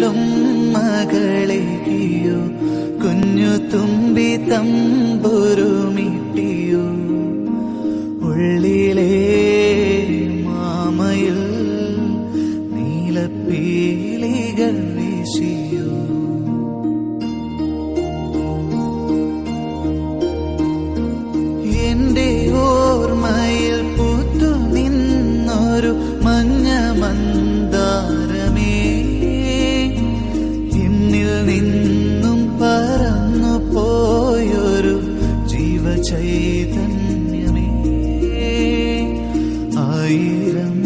തെന്നലും മകളെയോ കുഞ്ഞു തുമ്പി തമ്പുരുമിട്ടിയോ ഉള്ളിലെ മാമയിൽ നീലപ്പീലികൾ വീശിയോ എന്റെ ഓർമ്മയിൽ പൂത്തു നിന്നൊരു മഞ്ഞ മന്ദാരമേ എന്നിൽ നിന്നും പറന്നു പോയൊരു ജീവചൈതന്യമേ ആയിരം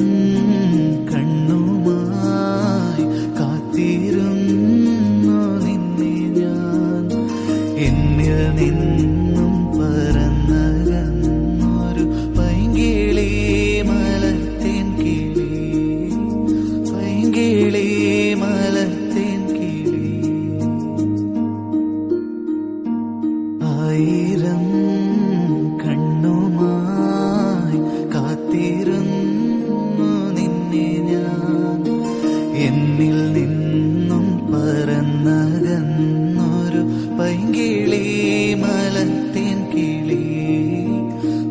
കണ്ണുമായി കാത്തിരുന്നു നിന്നെ ഞാൻ എന്നിൽ നിന്നും പറന്നകന്നൊരു പൈങ്കിളി മലർത്തേൻ കിളി പൈങ്കിളി മലർത്തേൻ കിളി ആയിരം കണ്ണുമായി കാത്തിരുന്നു നിന്നെ ഞാൻ എന്നിൽ നിന്നും പറന്നകന്നൊരു പൈങ്കിളി മലർത്തേൻ കിളി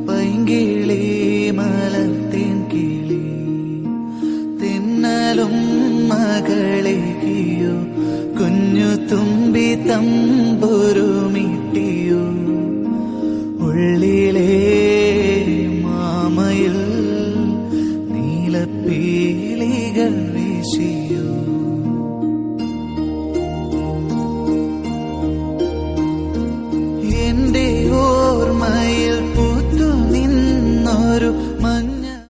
പൈങ്കിളി മലർത്തേൻ കിളി തെന്നലും മകളെയോ കുഞ്ഞു തുമ്പി തമ്പുരുമിട്ടിയോ ഉള്ളിലെ മാമയിൽ നീലപ്പീലികൾ വീശിയോ